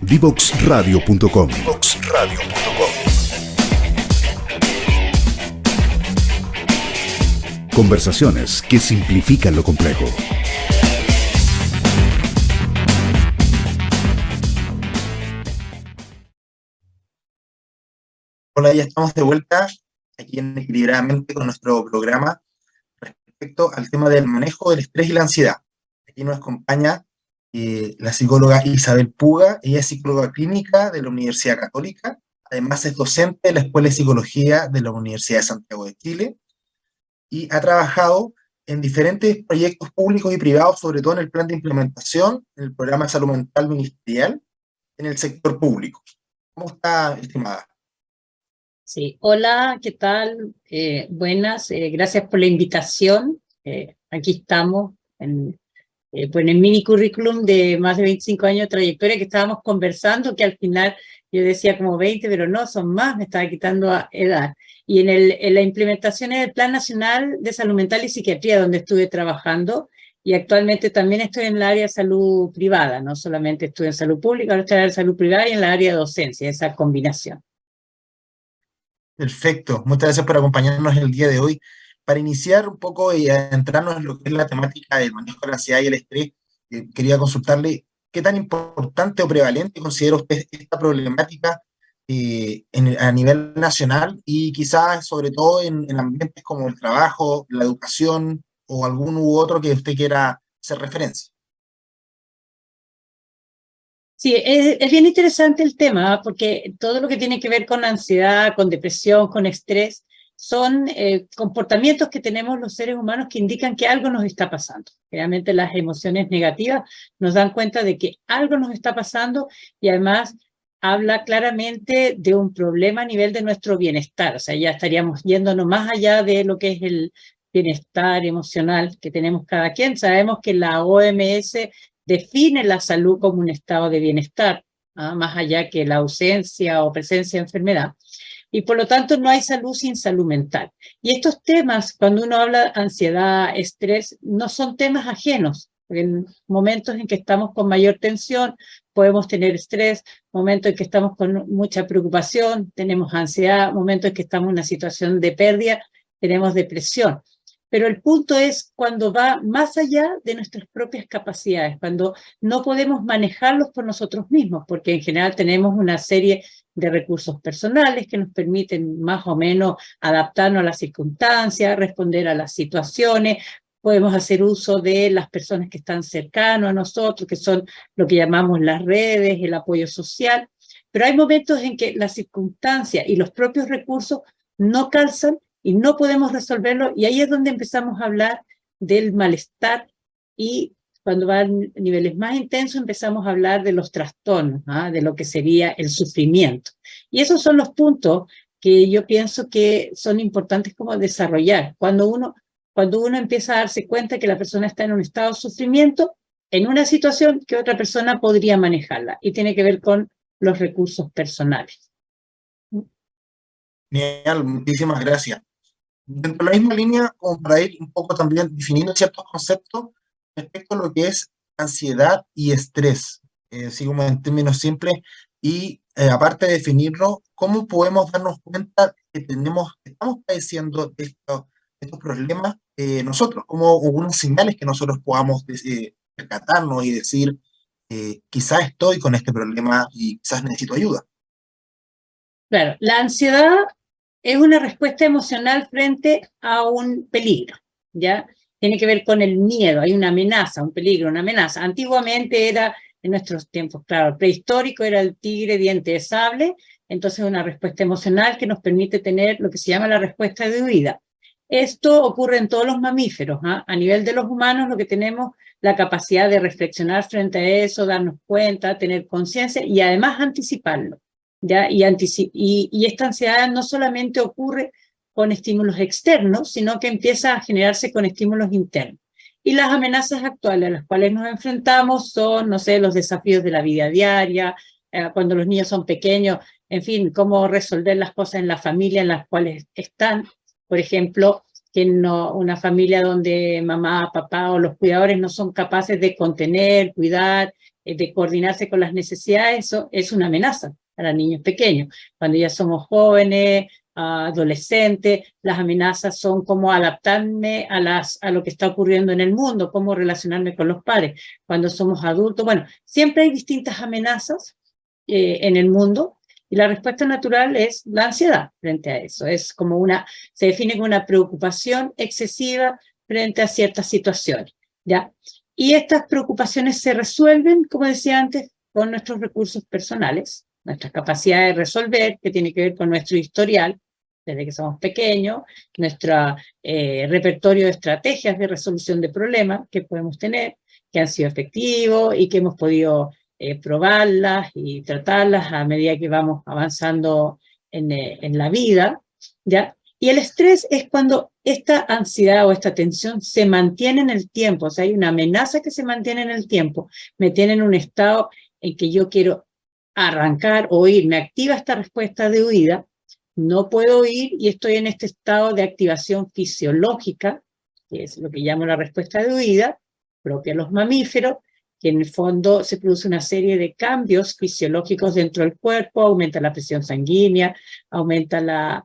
Divoxradio.com. Conversaciones que simplifican lo complejo. Hola, ya estamos de vuelta aquí en Equilibradamente con nuestro programa respecto al tema del manejo del estrés y la ansiedad. Aquí nos acompaña la psicóloga Isabel Puga. Ella es psicóloga clínica de la Universidad Católica, además es docente de la Escuela de Psicología de la Universidad de Santiago de Chile y ha trabajado en diferentes proyectos públicos y privados, sobre todo en el plan de implementación, en el programa de salud mental ministerial, en el sector público. ¿Cómo está, estimada? Sí, hola, ¿qué tal? Buenas, gracias por la invitación. Aquí estamos pues en el mini currículum de más de 25 años de trayectoria que estábamos conversando, que al final yo decía como 20, pero no, son más, me estaba quitando edad. Y en la implementación del Plan Nacional de Salud Mental y Psiquiatría, donde estuve trabajando, y actualmente también estoy en el área de salud privada, no solamente estuve en salud pública, ahora estoy en la área de salud privada y en la área de docencia, esa combinación. Perfecto, muchas gracias por acompañarnos el día de hoy. Para iniciar un poco y adentrarnos en lo que es la temática del manejo de la ansiedad y el estrés, quería consultarle qué tan importante o prevalente considera usted esta problemática a nivel nacional y quizás sobre todo en ambientes como el trabajo, la educación o algún u otro que usted quiera hacer referencia. Sí, es bien interesante el tema, porque todo lo que tiene que ver con ansiedad, con depresión, con estrés, son comportamientos que tenemos los seres humanos que indican que algo nos está pasando. Realmente las emociones negativas nos dan cuenta de que algo nos está pasando y además habla claramente de un problema a nivel de nuestro bienestar. O sea, ya estaríamos yéndonos más allá de lo que es el bienestar emocional que tenemos cada quien. Sabemos que la OMS define la salud como un estado de bienestar, más allá que la ausencia o presencia de enfermedad. Y por lo tanto no hay salud sin salud mental. Y estos temas, cuando uno habla de ansiedad, estrés, no son temas ajenos. Porque en momentos en que estamos con mayor tensión, podemos tener estrés, momentos en que estamos con mucha preocupación, tenemos ansiedad, momentos en que estamos en una situación de pérdida, tenemos depresión. Pero el punto es cuando va más allá de nuestras propias capacidades, cuando no podemos manejarlos por nosotros mismos, porque en general tenemos una serie de recursos personales que nos permiten más o menos adaptarnos a las circunstancias, responder a las situaciones, podemos hacer uso de las personas que están cercanas a nosotros, que son lo que llamamos las redes, el apoyo social, pero hay momentos en que las circunstancias y los propios recursos no calzan y no podemos resolverlo, y ahí es donde empezamos a hablar del malestar, y cuando va a niveles más intensos empezamos a hablar de los trastornos, de lo que sería el sufrimiento. Y esos son los puntos que yo pienso que son importantes como desarrollar. Cuando uno empieza a darse cuenta que la persona está en un estado de sufrimiento, en una situación que otra persona podría manejarla, y tiene que ver con los recursos personales. Genial, muchísimas gracias. Dentro de la misma línea, como para ir un poco también definiendo ciertos conceptos respecto a lo que es ansiedad y estrés, así como en términos simples, y aparte de definirlo, ¿cómo podemos darnos cuenta que estamos padeciendo de estos problemas nosotros? Como algunas señales que nosotros podamos percatarnos y decir, quizás estoy con este problema y quizás necesito ayuda. Claro, la ansiedad es una respuesta emocional frente a un peligro, ¿ya? Tiene que ver con el miedo, hay una amenaza, un peligro, una amenaza. Antiguamente era, en nuestros tiempos, claro, prehistórico, era el tigre diente de sable, entonces una respuesta emocional que nos permite tener lo que se llama la respuesta de huida. Esto ocurre en todos los mamíferos, ¿ah? A nivel de los humanos, lo que tenemos la capacidad de reflexionar frente a eso, darnos cuenta, tener conciencia y además anticiparlo. ¿Ya? Y esta ansiedad no solamente ocurre con estímulos externos, sino que empieza a generarse con estímulos internos. Y las amenazas actuales a las cuales nos enfrentamos son, no sé, los desafíos de la vida diaria, cuando los niños son pequeños, en fin, cómo resolver las cosas en la familia en las cuales están. Por ejemplo, que una familia donde mamá, papá o los cuidadores no son capaces de contener, cuidar, de coordinarse con las necesidades, eso es una amenaza para niños pequeños. Cuando ya somos jóvenes, adolescentes, las amenazas son cómo adaptarme a lo que está ocurriendo en el mundo, cómo relacionarme con los pares. Cuando somos adultos, bueno, siempre hay distintas amenazas en el mundo, y la respuesta natural es la ansiedad frente a eso. Es como se define como una preocupación excesiva frente a ciertas situaciones, ¿ya? Y estas preocupaciones se resuelven, como decía antes, con nuestros recursos personales, nuestra capacidad de resolver, que tiene que ver con nuestro historial, desde que somos pequeños, nuestro repertorio de estrategias de resolución de problemas que podemos tener, que han sido efectivos y que hemos podido probarlas y tratarlas a medida que vamos avanzando en la vida, ¿ya? Y el estrés es cuando esta ansiedad o esta tensión se mantiene en el tiempo, o sea, hay una amenaza que se mantiene en el tiempo, me tiene en un estado en que yo quiero arrancar o huir, me activa esta respuesta de huida, no puedo huir y estoy en este estado de activación fisiológica, que es lo que llamo la respuesta de huida, propia de los mamíferos, que en el fondo se produce una serie de cambios fisiológicos dentro del cuerpo, aumenta la presión sanguínea, aumenta,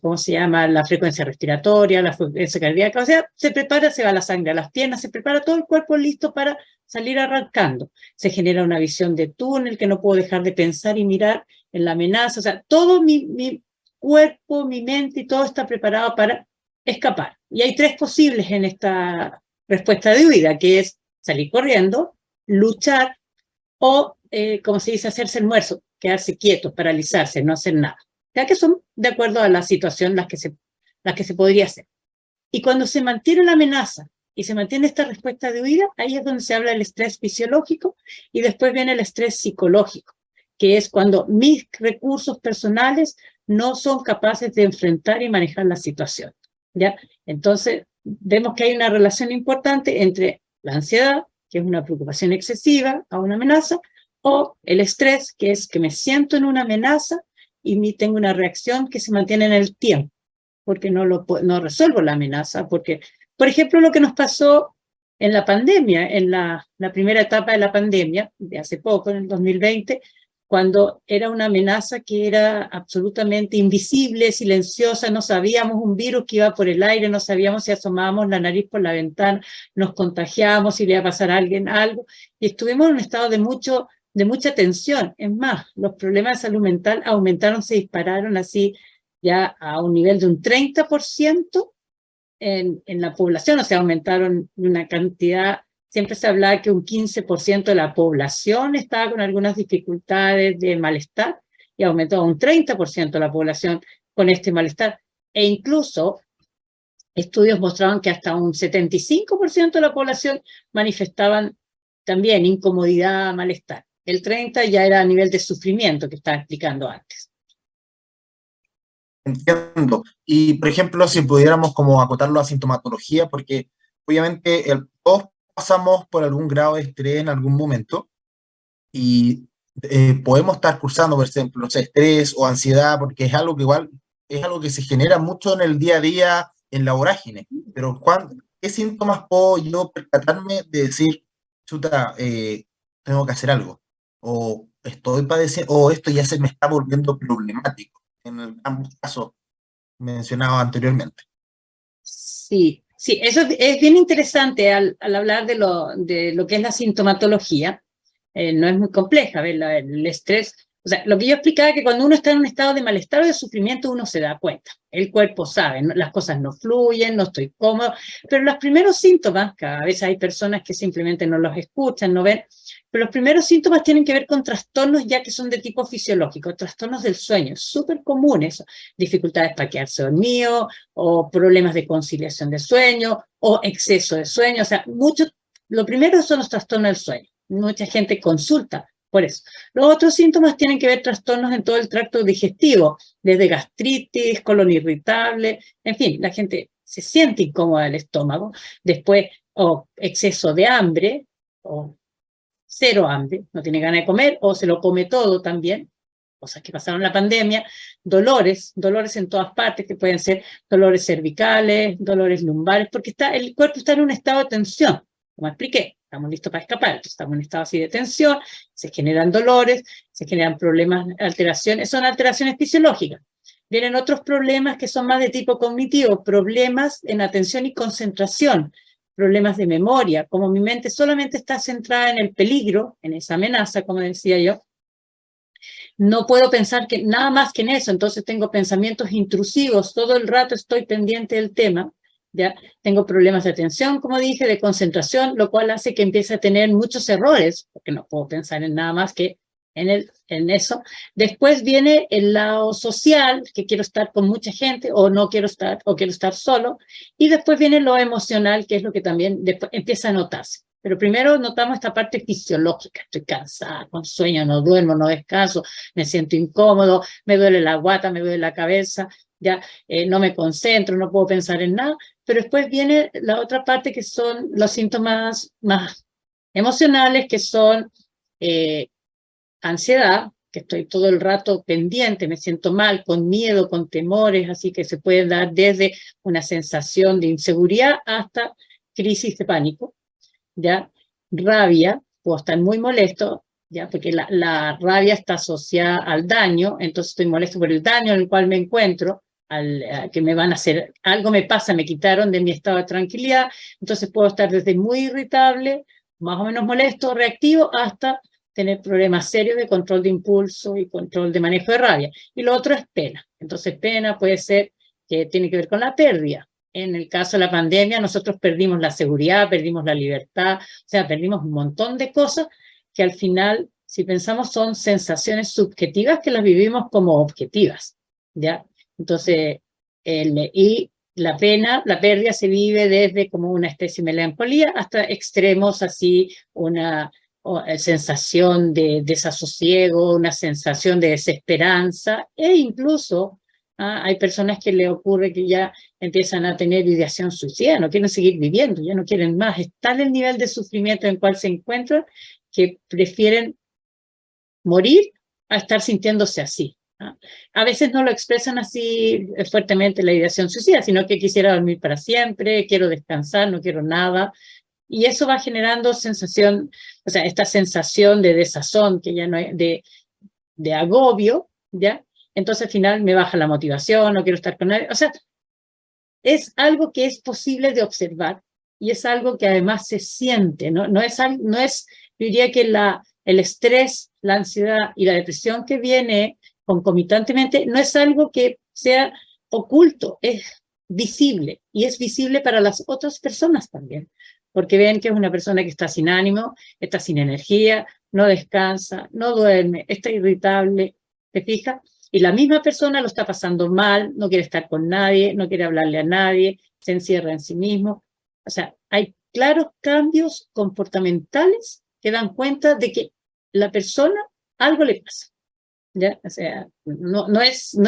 ¿cómo se llama?, la frecuencia respiratoria, la frecuencia cardíaca, o sea, se prepara, se va la sangre a las piernas, se prepara todo el cuerpo listo para salir arrancando. Se genera una visión de túnel que no puedo dejar de pensar y mirar en la amenaza, o sea, todo mi cuerpo, mi mente y todo está preparado para escapar. Y hay tres posibles en esta respuesta de huida, que es salir corriendo, luchar o, como se dice, hacerse el muerto, quedarse quieto, paralizarse, no hacer nada. Ya que son de acuerdo a la situación las que se podría hacer. Y cuando se mantiene la amenaza y se mantiene esta respuesta de huida, ahí es donde se habla del estrés fisiológico y después viene el estrés psicológico, que es cuando mis recursos personales no son capaces de enfrentar y manejar la situación, ¿ya? Entonces, vemos que hay una relación importante entre la ansiedad, que es una preocupación excesiva a una amenaza, o el estrés, que es que me siento en una amenaza y tengo una reacción que se mantiene en el tiempo, porque no resuelvo la amenaza, porque, por ejemplo, lo que nos pasó en la pandemia, en la primera etapa de la pandemia, de hace poco, en el 2020, cuando era una amenaza que era absolutamente invisible, silenciosa, no sabíamos un virus que iba por el aire, no sabíamos si asomábamos la nariz por la ventana, nos contagiábamos, si le iba a pasar a alguien algo, y estuvimos en un estado de mucha tensión. Es más, los problemas de salud mental aumentaron, se dispararon así ya a un nivel de un 30% en la población, o sea, aumentaron una cantidad. Siempre se hablaba que un 15% de la población estaba con algunas dificultades de malestar y aumentó a un 30% de la población con este malestar. E incluso estudios mostraban que hasta un 75% de la población manifestaban también incomodidad, malestar. El 30% ya era a nivel de sufrimiento que estaba explicando antes. Entiendo. Y, por ejemplo, si pudiéramos como acotarlo a sintomatología, porque obviamente todos pasamos por algún grado de estrés en algún momento y podemos estar cursando, por ejemplo, no sé, estrés o ansiedad, porque es algo que igual es algo que se genera mucho en el día a día, en la vorágine. Pero ¿qué síntomas puedo yo percatarme de decir, chuta, tengo que hacer algo? O estoy padeciendo, o esto ya se me está volviendo problemático, en ambos casos mencionados anteriormente. Sí, sí, eso es bien interesante al hablar de lo que es la sintomatología. No es muy compleja, ¿ves? El estrés, o sea, lo que yo explicaba es que cuando uno está en un estado de malestar o de sufrimiento, uno se da cuenta. El cuerpo sabe, ¿no? Las cosas no fluyen, no estoy cómodo, pero los primeros síntomas, cada vez hay personas que simplemente no los escuchan, no ven, pero los primeros síntomas tienen que ver con trastornos ya que son de tipo fisiológico, trastornos del sueño, súper comunes, dificultades para quedarse dormido, o problemas de conciliación de sueño, o exceso de sueño, o sea, lo primero son los trastornos del sueño. Mucha gente consulta por eso. Los otros síntomas tienen que ver trastornos en todo el tracto digestivo, desde gastritis, colon irritable, en fin, la gente se siente incómoda del estómago, después o exceso de hambre, o cero hambre, no tiene ganas de comer, o se lo come todo también, cosas que pasaron en la pandemia, dolores en todas partes, que pueden ser dolores cervicales, dolores lumbares, porque el cuerpo está en un estado de tensión, como expliqué. estamos listos para escapar, entonces estamos en estado así de tensión, se generan dolores, se generan problemas, alteraciones, son alteraciones fisiológicas. Vienen otros problemas que son más de tipo cognitivo, problemas en atención y concentración, problemas de memoria, como mi mente solamente está centrada en el peligro, en esa amenaza, como decía yo, no puedo pensar que nada más que en eso, entonces tengo pensamientos intrusivos, todo el rato estoy pendiente del tema, ¿ya? Tengo problemas de atención, como dije, de concentración, lo cual hace que empiece a tener muchos errores, porque no puedo pensar en nada más que en eso. Después viene el lado social, que quiero estar con mucha gente, o no quiero estar, o quiero estar solo, y después viene lo emocional, que es lo que también después empieza a notarse. Pero primero notamos esta parte fisiológica, estoy cansada, con sueño, no duermo, no descanso, me siento incómodo, me duele la guata, me duele la cabeza, ya no me concentro, no puedo pensar en nada, pero después viene la otra parte que son los síntomas más emocionales, que son ansiedad, que estoy todo el rato pendiente, me siento mal, con miedo, con temores, así que se puede dar desde una sensación de inseguridad hasta crisis de pánico, ¿ya? Rabia, puedo estar muy molesto, ¿ya? Porque la rabia está asociada al daño, entonces estoy molesto por el daño en el cual me encuentro, que me van a hacer, algo me pasa, me quitaron de mi estado de tranquilidad, entonces puedo estar desde muy irritable, más o menos molesto, reactivo, hasta tener problemas serios de control de impulso y control de manejo de rabia. Y lo otro es pena. Entonces pena puede ser que tiene que ver con la pérdida. En el caso de la pandemia, nosotros perdimos la seguridad, perdimos la libertad, o sea, perdimos un montón de cosas que al final, si pensamos, son sensaciones subjetivas que las vivimos como objetivas, ¿ya? Entonces, y la pena, la pérdida se vive desde como una especie de melancolía hasta extremos así, una sensación de desasosiego, una sensación de desesperanza, e incluso hay personas que le ocurre que ya empiezan a tener ideación suicida, no quieren seguir viviendo, ya no quieren más, es tal el nivel de sufrimiento en el cual se encuentran que prefieren morir a estar sintiéndose así. A veces no lo expresan así fuertemente la ideación suicida, sino que quisiera dormir para siempre, quiero descansar, no quiero nada, y eso va generando sensación, o sea, esta sensación de desazón, que ya no es de agobio, ¿ya? Entonces al final me baja la motivación, no quiero estar con nadie, o sea, es algo que es posible de observar y es algo que además se siente, ¿no? No es, yo diría que el estrés, la ansiedad y la depresión que viene concomitantemente no es algo que sea oculto, es visible y es visible para las otras personas también, porque ven que es una persona que está sin ánimo, está sin energía, no descansa, no duerme, está irritable, ¿te fijas? Y la misma persona lo está pasando mal, no quiere estar con nadie, no quiere hablarle a nadie, se encierra en sí mismo. O sea, hay claros cambios comportamentales que dan cuenta de que la persona algo le pasa, ¿ya? O sea, no es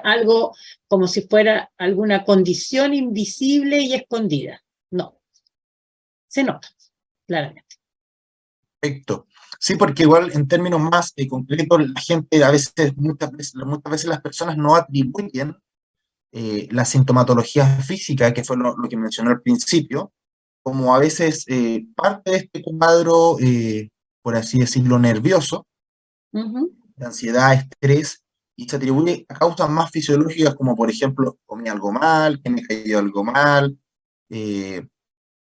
algo como si fuera alguna condición invisible y escondida. No, se nota, claramente. Perfecto. Sí, porque igual en términos más concretos, la gente a veces, muchas veces las personas no atribuyen la sintomatología física, que fue lo que mencioné al principio, como a veces parte de este cuadro, por así decirlo, nervioso, de ansiedad, estrés, y se atribuye a causas más fisiológicas, como por ejemplo, comí algo mal, que me cayó algo mal,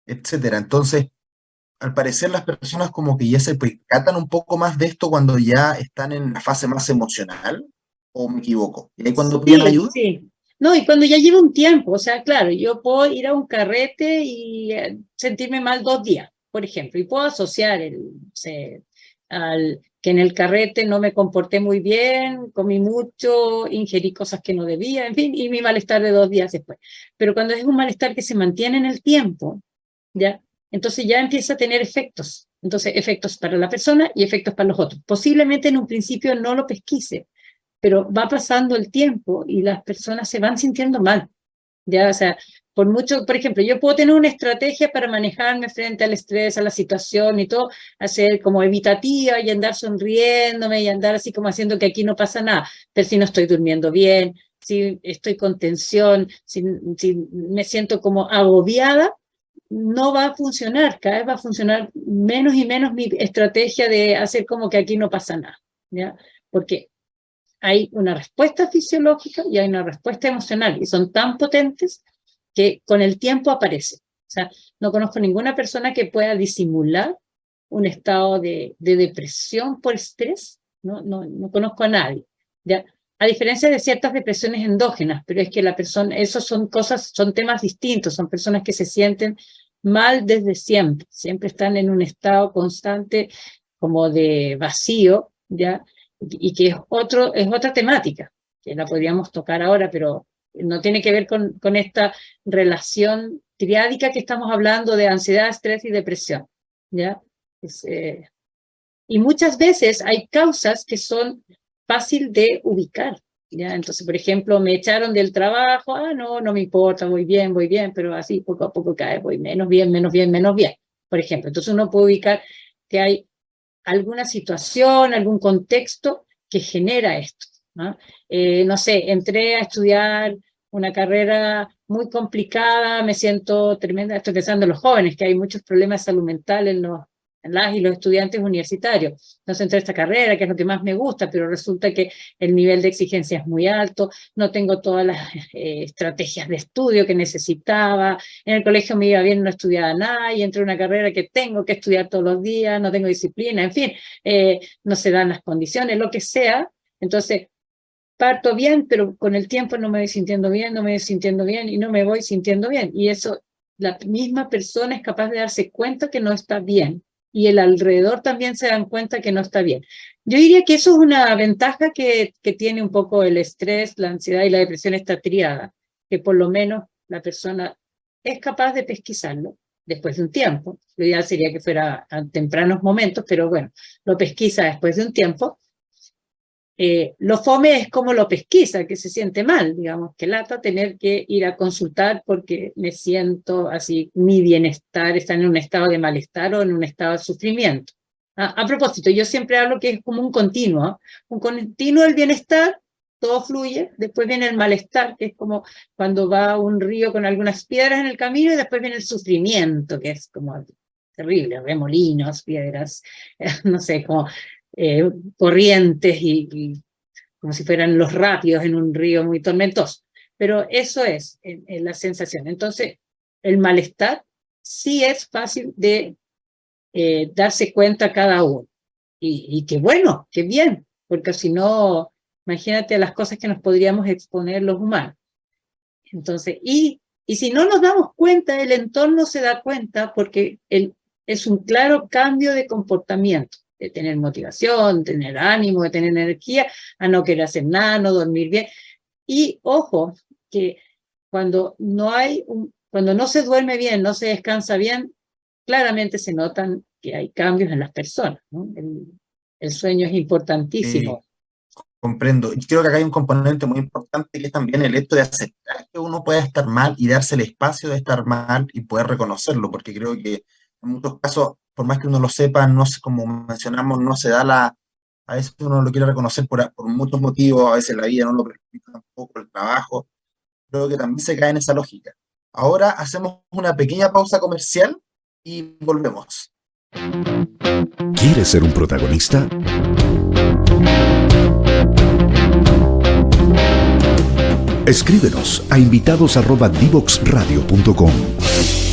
etcétera. Entonces, al parecer las personas como que ya se percatan un poco más de esto cuando ya están en la fase más emocional, ¿o me equivoco? ¿Y ahí cuando piden Sí, ayuda? sí. No, y cuando ya lleva un tiempo, o sea, claro, yo puedo ir a un carrete y sentirme mal 2 días, por ejemplo, y puedo asociar al que en el carrete no me comporté muy bien, comí mucho, ingerí cosas que no debía, en fin, y mi malestar de 2 días después. Pero cuando es un malestar que se mantiene en el tiempo, ¿ya? Entonces ya empieza a tener efectos. Entonces, efectos para la persona y efectos para los otros. Posiblemente en un principio no lo pesquise, pero va pasando el tiempo y las personas se van sintiendo mal. Ya, o sea, por mucho, por ejemplo, yo puedo tener una estrategia para manejarme frente al estrés, a la situación y todo, hacer como evitativa y andar sonriéndome y andar así como haciendo que aquí no pasa nada, pero si no estoy durmiendo bien, si estoy con tensión, si me siento como agobiada, no va a funcionar, cada vez va a funcionar menos y menos mi estrategia de hacer como que aquí no pasa nada, ¿ya? Porque hay una respuesta fisiológica y hay una respuesta emocional, y son tan potentes que con el tiempo aparecen. O sea, no conozco ninguna persona que pueda disimular un estado de depresión por estrés, no conozco a nadie, ¿ya? A diferencia de ciertas depresiones endógenas, pero es que la persona, esos son cosas, son temas distintos, son personas que se sienten mal desde siempre, siempre están en un estado constante como de vacío, ¿ya? Y que es otra temática, que la podríamos tocar ahora, pero no tiene que ver con esta relación triádica que estamos hablando de ansiedad, estrés y depresión, ¿ya? Y muchas veces hay causas que son fácil de ubicar, ¿ya? Entonces, por ejemplo, me echaron del trabajo, no me importa, voy bien, pero así poco a poco cae, voy menos bien, por ejemplo. Entonces uno puede ubicar que hay alguna situación, algún contexto que genera esto, ¿no? No sé, entré a estudiar una carrera muy complicada, me siento tremenda, estoy pensando en los jóvenes, que hay muchos problemas de salud mental en las y los estudiantes universitarios. Entonces entré a esta carrera, que es lo que más me gusta, pero resulta que el nivel de exigencia es muy alto, no tengo todas las estrategias de estudio que necesitaba, en el colegio me iba bien, no estudiaba nada, y entré a una carrera que tengo que estudiar todos los días, no tengo disciplina, en fin, no se dan las condiciones, lo que sea. Entonces parto bien, pero con el tiempo no me voy sintiendo bien, y no me voy sintiendo bien, y eso, la misma persona es capaz de darse cuenta que no está bien, y el alrededor también se dan cuenta que no está bien. Yo diría que eso es una ventaja que tiene un poco el estrés, la ansiedad y la depresión, esta tríada, que por lo menos la persona es capaz de pesquisarlo después de un tiempo. Lo ideal sería que fuera a tempranos momentos, pero bueno, lo pesquisa después de un tiempo. Lo fome es como lo pesquisa, que se siente mal, digamos, que lata tener que ir a consultar porque me siento así, mi bienestar está en un estado de malestar o en un estado de sufrimiento. A propósito, yo siempre hablo que es como un continuo del bienestar, todo fluye, después viene el malestar, que es como cuando va un río con algunas piedras en el camino, y después viene el sufrimiento, que es como terrible, remolinos, piedras, no sé, como corrientes y como si fueran los rápidos en un río muy tormentoso. Pero eso es la sensación. Entonces, el malestar sí es fácil de darse cuenta cada uno. Y qué bueno, qué bien, porque si no, imagínate las cosas que nos podríamos exponer los humanos. Entonces, y si no nos damos cuenta, el entorno se da cuenta porque es un claro cambio de comportamiento, de tener motivación, tener ánimo, de tener energía, a no querer hacer nada, no dormir bien. Y ojo, que cuando no se duerme bien, no se descansa bien, claramente se notan que hay cambios en las personas, ¿no? El sueño es importantísimo. Comprendo. Y creo que acá hay un componente muy importante, que es también el hecho de aceptar que uno pueda estar mal y darse el espacio de estar mal y poder reconocerlo, porque creo que en muchos casos, por más que uno lo sepa, no sé, como mencionamos, no se da a veces uno lo quiere reconocer por muchos motivos, a veces la vida no lo permite tampoco, el trabajo. Creo que también se cae en esa lógica. Ahora hacemos una pequeña pausa comercial y volvemos. ¿Quieres ser un protagonista? Escríbenos a invitados@divoxradio.com.